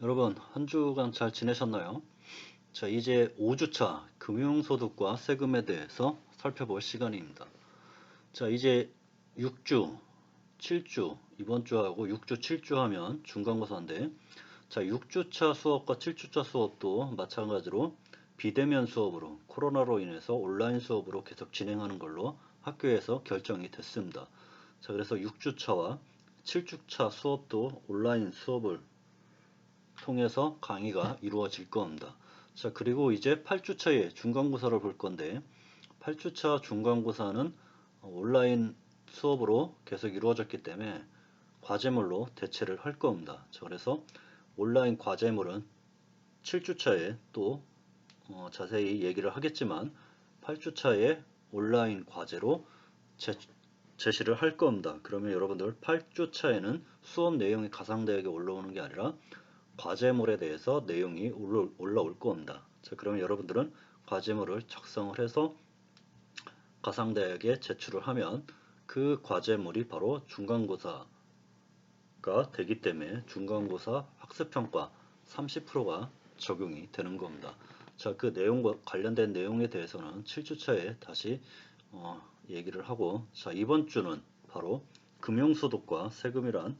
여러분, 한 주간 잘 지내셨나요? 자, 이제 5주차 금융소득과 세금에 대해서 살펴볼 시간입니다. 자, 이제 6주, 7주, 이번 주하고 6주, 7주 하면 중간고사인데, 자, 6주차 수업과 7주차 수업도 마찬가지로 비대면 수업으로, 코로나로 인해서 온라인 수업으로 계속 진행하는 걸로 학교에서 결정이 됐습니다. 자, 그래서 6주차와 7주차 수업도 온라인 수업을 통해서 강의가 이루어질 겁니다. 자, 그리고 이제 8주차의 중간고사를 볼 건데 8주차 중간고사는 온라인 수업으로 계속 이루어졌기 때문에 과제물로 대체를 할 겁니다. 자, 그래서 온라인 과제물은 7주차에 또 자세히 얘기를 하겠지만 8주차에 온라인 과제로 제시를 할 겁니다. 그러면 여러분들 8주차에는 수업 내용이 가상대학에 올라오는 게 아니라 과제물에 대해서 내용이 올라올 겁니다. 자, 그러면 여러분들은 과제물을 작성을 해서 가상대학에 제출을 하면 그 과제물이 바로 중간고사가 되기 때문에 중간고사 학습평가 30%가 적용이 되는 겁니다. 자, 그 내용과 관련된 내용에 대해서는 7주차에 다시 얘기를 하고, 자, 이번 주는 바로 금융소득과 세금이란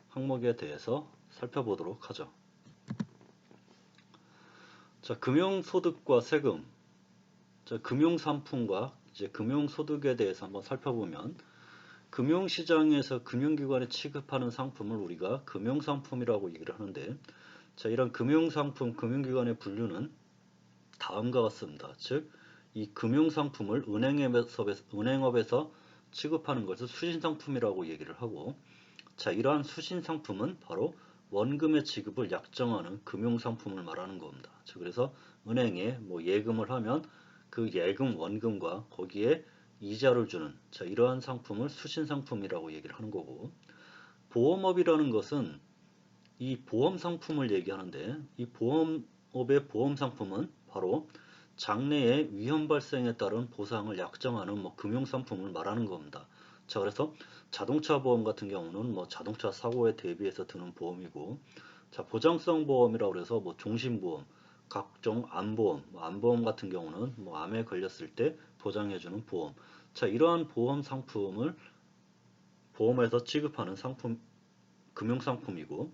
항목에 대해서 살펴보도록 하죠. 자, 금융소득과 세금, 자, 금융상품과 이제 금융소득에 대해서 한번 살펴보면 금융시장에서 금융기관에 취급하는 상품을 우리가 금융상품이라고 얘기를 하는데, 자, 이런 금융상품, 금융기관의 분류는 다음과 같습니다. 즉, 이 금융상품을 은행업에서 취급하는 것을 수신상품이라고 얘기를 하고, 자, 이러한 수신상품은 바로 원금의 지급을 약정하는 금융상품을 말하는 겁니다. 자, 그래서 은행에 뭐 예금을 하면 그 예금 원금과 거기에 이자를 주는, 자, 이러한 상품을 수신상품이라고 얘기를 하는 거고, 보험업이라는 것은 이 보험상품을 얘기하는데, 이 보험업의 보험상품은 바로 장래에 위험 발생에 따른 보상을 약정하는 뭐 금융상품을 말하는 겁니다. 자, 그래서 자동차 보험 같은 경우는 뭐 자동차 사고에 대비해서 드는 보험이고, 자, 보장성 보험이라고 해서 뭐 종신보험, 각종 암보험, 암보험 같은 경우는 뭐 암에 걸렸을 때 보장해주는 보험. 자, 이러한 보험 상품을 보험에서 취급하는 상품, 금융상품이고,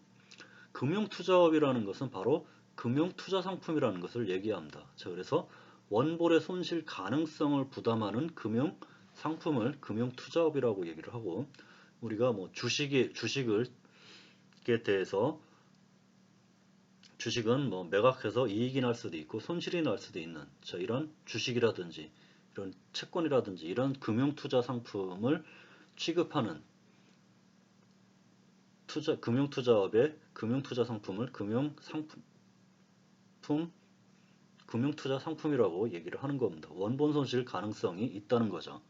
금융투자업이라는 것은 바로 금융투자상품이라는 것을 얘기합니다. 자, 그래서 원볼의 손실 가능성을 부담하는 금융상품을 금융투자업이라고 얘기를 하고, 우리가 뭐 주식에 대해서 주식은 뭐 매각해서 이익이 날 수도 있고 손실이 날 수도 있는, 자, 이런 주식이라든지 이런 채권이라든지 이런 금융투자 상품을 취급하는 금융투자업의 금융투자 상품을 금융투자 상품이라고 얘기를 하는 겁니다. 원본 손실 가능성이 있다는 거죠.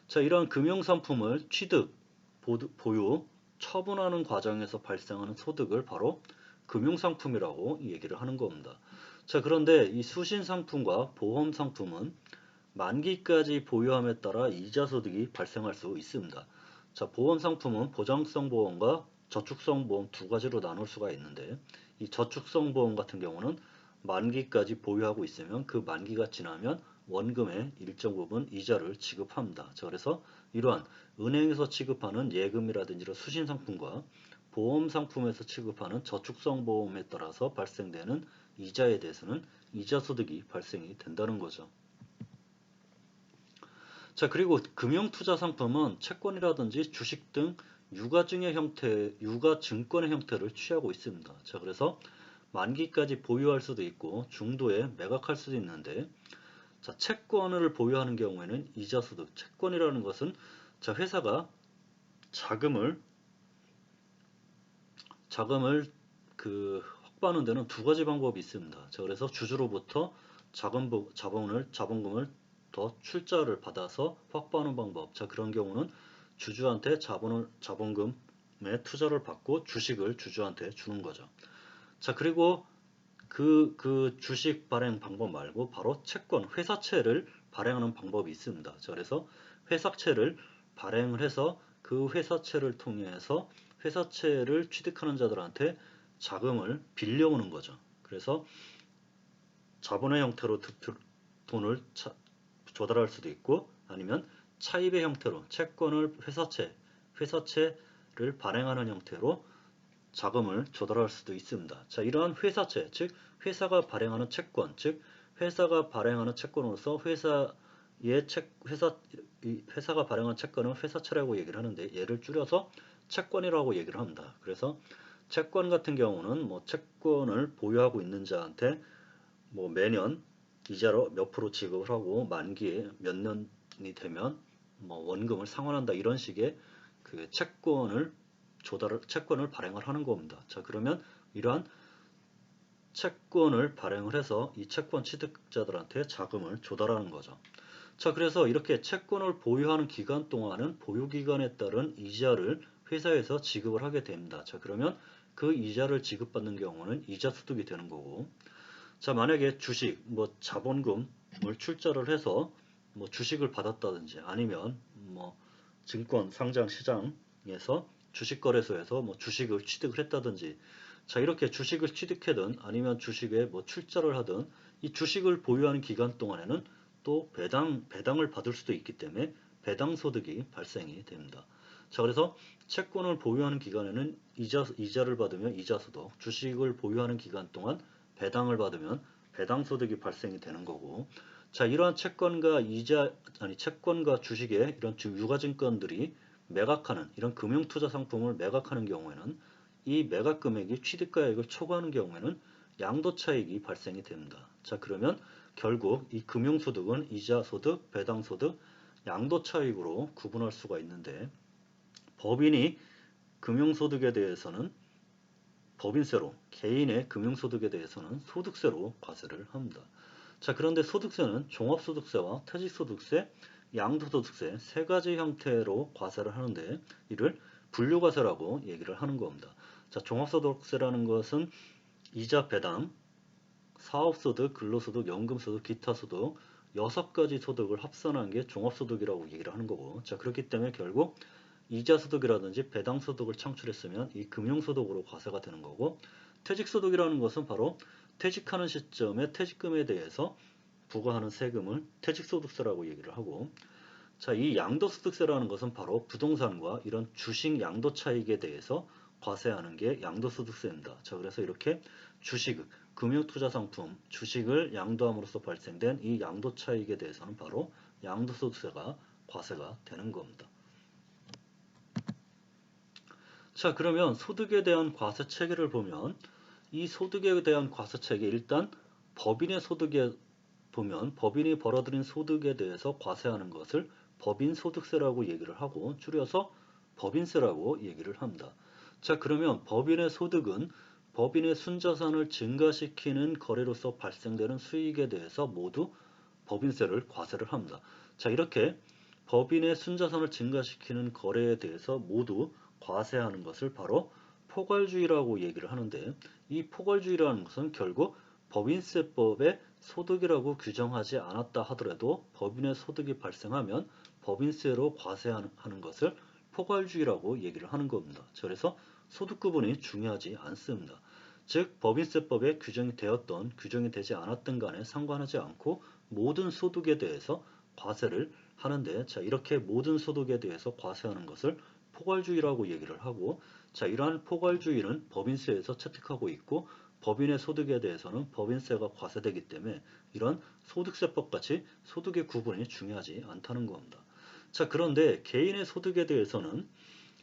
자, 이러한 금융상품을 취득, 보유, 처분하는 과정에서 발생하는 소득을 바로 금융상품이라고 얘기를 하는 겁니다. 자, 그런데 이 수신상품과 보험상품은 만기까지 보유함에 따라 이자소득이 발생할 수 있습니다. 자, 보험상품은 보장성 보험과 저축성 보험 두 가지로 나눌 수가 있는데, 이 저축성 보험 같은 경우는 만기까지 보유하고 있으면 그 만기가 지나면 원금의 일정 부분 이자를 지급합니다. 자, 그래서 이러한 은행에서 취급하는 예금이라든지 이런 수신상품과 보험상품에서 취급하는 저축성 보험에 따라서 발생되는 이자에 대해서는 이자소득이 발생이 된다는 거죠. 자, 그리고 금융투자 상품은 채권이라든지 주식 등 유가증권의 형태를 취하고 있습니다. 자, 그래서 만기까지 보유할 수도 있고 중도에 매각할 수도 있는데, 자, 채권을 보유하는 경우에는 이자소득, 채권이라는 것은 자, 회사가 자금을 확보하는 데는 두 가지 방법이 있습니다. 자, 그래서 주주로부터 자본금을 더 출자를 받아서 확보하는 방법. 자, 그런 경우는 주주한테 자본금에 투자를 받고 주식을 주주한테 주는 거죠. 자, 그리고 그 주식 발행 방법 말고 바로 채권, 회사채를 발행하는 방법이 있습니다. 자, 그래서 회사채를 발행을 해서 그 회사채를 통해서 회사채를 취득하는 자들한테 자금을 빌려오는 거죠. 그래서 자본의 형태로 돈을 조달할 수도 있고 아니면 차입의 형태로 채권을 회사채를 발행하는 형태로 자금을 조달할 수도 있습니다. 자, 이러한 회사채, 즉 회사가 발행하는 채권, 즉 회사가 발행하는 채권으로서 회사가 발행한 채권은 회사채라고 얘기를 하는데 얘를 줄여서 채권이라고 얘기를 합니다. 그래서 채권 같은 경우는 뭐 채권을 보유하고 있는 자한테 뭐 매년 이자로 몇 프로 지급을 하고 만기에 몇 년이 되면 뭐 원금을 상환한다 이런 식의 그 채권을 발행을 하는 겁니다. 자, 그러면 이러한 채권을 발행을 해서 이 채권 취득자들한테 자금을 조달하는 거죠. 자, 그래서 이렇게 채권을 보유하는 기간 동안은 보유기간에 따른 이자를 회사에서 지급을 하게 됩니다. 자, 그러면 그 이자를 지급받는 경우는 이자소득이 되는 거고, 자, 만약에 주식, 뭐 자본금을 출자를 해서 뭐 주식을 받았다든지 아니면 뭐 증권 상장 시장에서 주식거래소에서 뭐 주식을 취득을 했다든지, 자, 이렇게 주식을 취득하든 아니면 주식에 뭐 출자를 하든 이 주식을 보유하는 기간 동안에는 또 배당을 받을 수도 있기 때문에 배당 소득이 발생이 됩니다. 자, 그래서 채권을 보유하는 기간에는 이자를 받으면 이자 소득, 주식을 보유하는 기간 동안 배당을 받으면 배당 소득이 발생이 되는 거고, 자, 이러한 채권과 주식의 이런 유가증권들이 매각하는 이런 금융투자 상품을 매각하는 경우에는 이 매각 금액이 취득가액을 초과하는 경우에는 양도차익이 발생이 됩니다. 자, 그러면 결국 이 금융소득은 이자소득, 배당소득, 양도차익으로 구분할 수가 있는데 법인이 금융소득에 대해서는 법인세로, 개인의 금융소득에 대해서는 소득세로 과세를 합니다. 자, 그런데 소득세는 종합소득세와 퇴직소득세, 양도소득세 세 가지 형태로 과세를 하는데 이를 분류과세라고 얘기를 하는 겁니다. 자, 종합소득세라는 것은 이자 배당, 사업소득, 근로소득, 연금소득, 기타소득 6가지 소득을 합산한 게 종합소득이라고 얘기를 하는 거고, 자, 그렇기 때문에 결국 이자소득이라든지 배당소득을 창출했으면 이 금융소득으로 과세가 되는 거고, 퇴직소득이라는 것은 바로 퇴직하는 시점에 퇴직금에 대해서 부과하는 세금을 퇴직소득세라고 얘기를 하고, 자, 이 양도소득세라는 것은 바로 부동산과 이런 주식 양도차익에 대해서 과세하는 게 양도소득세입니다. 자, 그래서 이렇게 주식, 금융투자상품, 주식을 양도함으로써 발생된 이 양도차익에 대해서는 바로 양도소득세가 과세가 되는 겁니다. 자, 그러면 소득에 대한 과세 체계를 보면 이 소득에 대한 과세 체계 일단 법인의 소득에 보면 법인이 벌어들인 소득에 대해서 과세하는 것을 법인소득세라고 얘기를 하고 줄여서 법인세라고 얘기를 합니다. 자, 그러면 법인의 소득은 법인의 순자산을 증가시키는 거래로서 발생되는 수익에 대해서 모두 법인세를 과세를 합니다. 자, 이렇게 법인의 순자산을 증가시키는 거래에 대해서 모두 과세하는 것을 바로 포괄주의라고 얘기를 하는데 이 포괄주의라는 것은 결국 법인세법에 소득이라고 규정하지 않았다 하더라도 법인의 소득이 발생하면 법인세로 과세하는 것을 포괄주의라고 얘기를 하는 겁니다. 그래서 소득 구분이 중요하지 않습니다. 즉 법인세법에 규정이 되었던 규정이 되지 않았던 간에 상관하지 않고 모든 소득에 대해서 과세를 하는데, 자, 이렇게 모든 소득에 대해서 과세하는 것을 포괄주의라고 얘기를 하고, 자, 이러한 포괄주의는 법인세에서 채택하고 있고 법인의 소득에 대해서는 법인세가 과세되기 때문에 이런 소득세법 같이 소득의 구분이 중요하지 않다는 겁니다. 자, 그런데 개인의 소득에 대해서는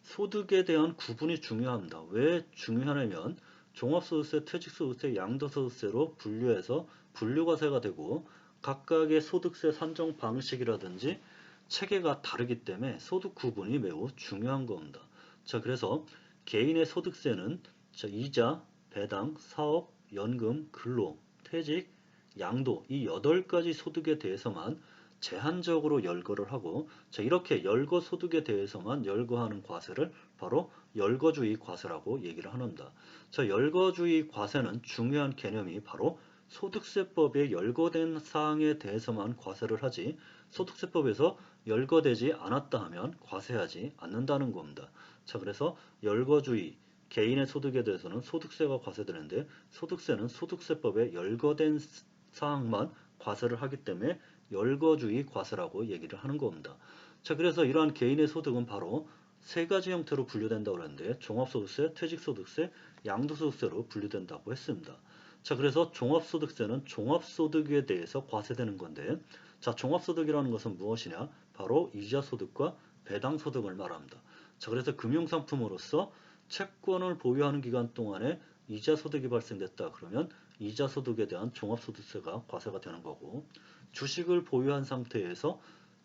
소득에 대한 구분이 중요합니다. 왜 중요하냐면 종합소득세, 퇴직소득세, 양도소득세로 분류해서 분류과세가 되고 각각의 소득세 산정 방식이라든지 체계가 다르기 때문에 소득 구분이 매우 중요한 겁니다. 자, 그래서 개인의 소득세는 이자, 배당, 사업, 연금, 근로, 퇴직, 양도 이 8가지 소득에 대해서만 제한적으로 열거를 하고, 자, 이렇게 열거 소득에 대해서만 열거하는 과세를 바로 열거주의 과세라고 얘기를 합니다. 자, 열거주의 과세는 중요한 개념이 바로 소득세법에 열거된 사항에 대해서만 과세를 하지 소득세법에서 열거되지 않았다 하면 과세하지 않는다는 겁니다. 자, 그래서 열거주의 개인의 소득에 대해서는 소득세가 과세되는데 소득세는 소득세법에 열거된 사항만 과세를 하기 때문에 열거주의 과세라고 얘기를 하는 겁니다. 자, 그래서 이러한 개인의 소득은 바로 세 가지 형태로 분류된다고 그랬는데 종합소득세, 퇴직소득세, 양도소득세로 분류된다고 했습니다. 자, 그래서 종합소득세는 종합소득에 대해서 과세되는 건데 자, 종합소득이라는 것은 무엇이냐? 바로 이자소득과 배당소득을 말합니다. 자, 그래서 금융상품으로서 채권을 보유하는 기간 동안에 이자소득이 발생됐다. 그러면 이자소득에 대한 종합소득세가 과세가 되는 거고 주식을 보유한 상태에서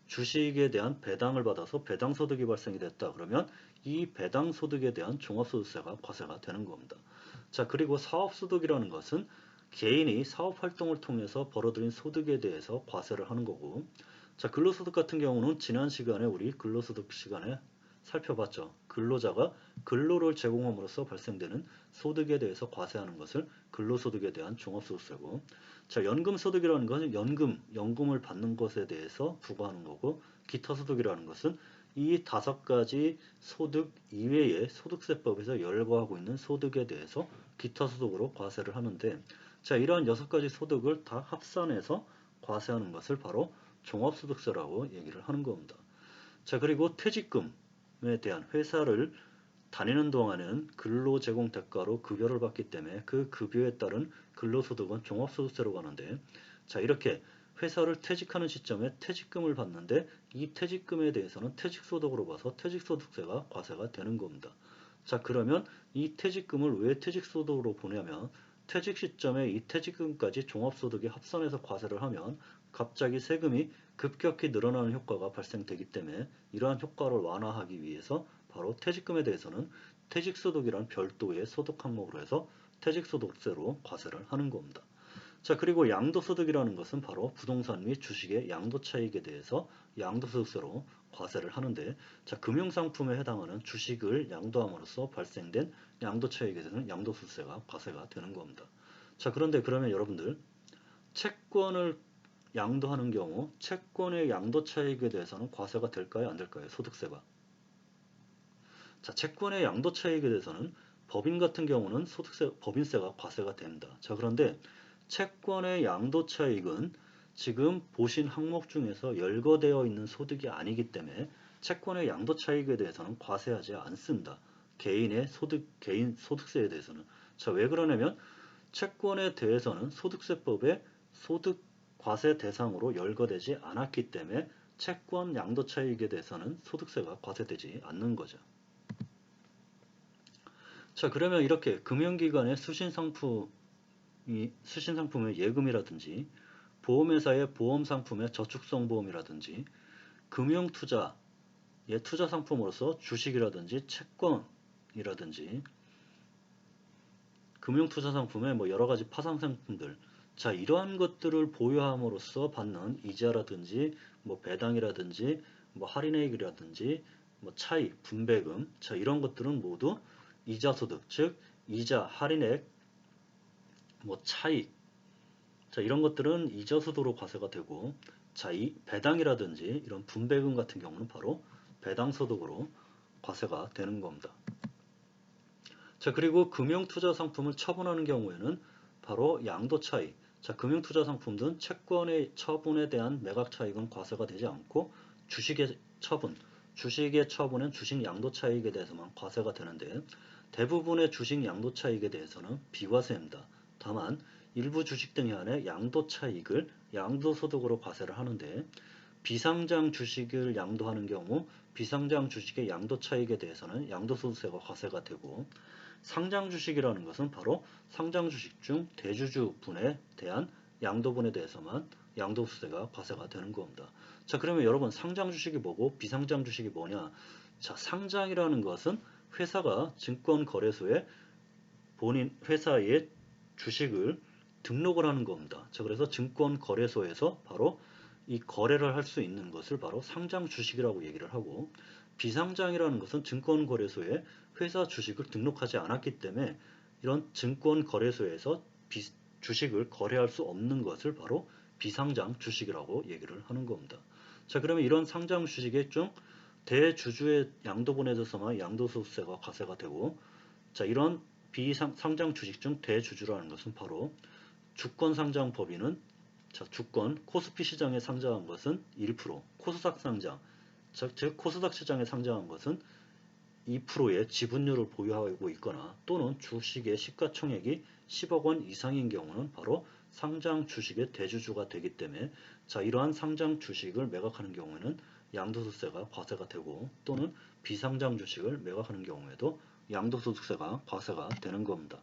주식에 대한 배당을 받아서 배당소득이 발생이 됐다. 그러면 이 배당소득에 대한 종합소득세가 과세가 되는 겁니다. 자, 그리고 사업소득이라는 것은 개인이 사업활동을 통해서 벌어들인 소득에 대해서 과세를 하는 거고 자, 근로소득 같은 경우는 지난 시간에 우리 근로소득 시간에 살펴봤죠. 근로자가 근로를 제공함으로써 발생되는 소득에 대해서 과세하는 것을 근로소득에 대한 종합소득세고 자, 연금소득이라는 것은 연금을 받는 것에 대해서 부과하는 거고 기타소득이라는 것은 이 5가지 소득 이외의 소득세법에서 열거하고 있는 소득에 대해서 기타소득으로 과세를 하는데 자, 이러한 6가지 소득을 다 합산해서 과세하는 것을 바로 종합소득세라고 얘기를 하는 겁니다. 자, 그리고 퇴직금에 대한 회사를 다니는 동안은 근로 제공 대가로 급여를 받기 때문에 그 급여에 따른 근로소득은 종합소득세로 가는데 자, 이렇게 회사를 퇴직하는 시점에 퇴직금을 받는데 이 퇴직금에 대해서는 퇴직소득으로 봐서 퇴직소득세가 과세가 되는 겁니다. 자, 그러면 이 퇴직금을 왜 퇴직소득으로 보냐면 퇴직 시점에 이 퇴직금까지 종합소득에 합산해서 과세를 하면 갑자기 세금이 급격히 늘어나는 효과가 발생되기 때문에 이러한 효과를 완화하기 위해서 바로 퇴직금에 대해서는 퇴직소득이란 별도의 소득 항목으로 해서 퇴직소득세로 과세를 하는 겁니다. 자, 그리고 양도소득이라는 것은 바로 부동산 및 주식의 양도차익에 대해서 양도소득세로 과세를 하는데 자, 금융상품에 해당하는 주식을 양도함으로써 발생된 양도차익에 대해서는 양도소득세가 과세가 되는 겁니다. 자, 그런데 그러면 여러분들 채권을 양도하는 경우 채권의 양도차익에 대해서는 과세가 될까요? 안 될까요? 소득세가. 자, 채권의 양도차익에 대해서는 법인 같은 경우는 법인세가 과세가 됩니다. 자, 그런데 채권의 양도차익은 지금 보신 항목 중에서 열거되어 있는 소득이 아니기 때문에 채권의 양도차익에 대해서는 과세하지 않습니다. 개인 소득세에 대해서는. 자, 왜 그러냐면 채권에 대해서는 소득세법에 소득 과세 대상으로 열거되지 않았기 때문에 채권 양도차익에 대해서는 소득세가 과세되지 않는 거죠. 자, 그러면 이렇게 금융기관의 수신상품의 예금이라든지 보험회사의 보험상품의 저축성보험이라든지 금융투자의 투자상품으로서 주식이라든지 채권이라든지 금융투자상품의 뭐 여러가지 파산상품들 자, 이러한 것들을 보유함으로써 받는 이자라든지 뭐 배당이라든지 뭐 할인액이라든지 뭐 차익, 분배금 자, 이런 것들은 모두 이자소득, 즉 이자, 할인액, 뭐 차익 자, 이런 것들은 이자소득으로 과세가 되고 자, 이 배당이라든지 이런 분배금 같은 경우는 바로 배당소득으로 과세가 되는 겁니다. 자, 그리고 금융투자상품을 처분하는 경우에는 바로 양도차익 자, 금융투자상품은 채권의 처분에 대한 매각차익은 과세가 되지 않고 주식의 처분은 주식 양도차익에 대해서만 과세가 되는데 대부분의 주식 양도차익에 대해서는 비과세입니다. 다만 일부 주식 등에 한해 양도차익을 양도소득으로 과세를 하는데 비상장 주식을 양도하는 경우 비상장 주식의 양도차익에 대해서는 양도소득세가 과세가 되고 상장 주식이라는 것은 바로 상장 주식 중 대주주분에 대한 양도분에 대해서만 양도소득세가 과세가 되는 겁니다. 자, 그러면 여러분 상장 주식이 뭐고 비상장 주식이 뭐냐? 자, 상장이라는 것은 회사가 증권거래소에 본인 회사의 주식을 등록을 하는 겁니다. 자, 그래서 증권거래소에서 바로 이 거래를 할 수 있는 것을 바로 상장 주식이라고 얘기를 하고 비상장이라는 것은 증권거래소에 회사 주식을 등록하지 않았기 때문에 이런 증권거래소에서 주식을 거래할 수 없는 것을 바로 비상장 주식이라고 얘기를 하는 겁니다. 자, 그러면 이런 상장 주식의 중 대주주의 양도분에 대해서만 양도소득세가 과세가 되고 자, 이런 비상장 주식 중 대주주라는 것은 바로 주권 상장 법인은 자, 주권 코스피 시장에 상장한 것은 1%, 코스닥 상장, 즉 코스닥 시장에 상장한 것은 2%의 지분율을 보유하고 있거나 또는 주식의 시가총액이 10억 원 이상인 경우는 바로 상장 주식의 대주주가 되기 때문에 자, 이러한 상장 주식을 매각하는 경우에는 양도소득세가 과세가 되고 또는 비상장 주식을 매각하는 경우에도 양도소득세가 과세가 되는 겁니다.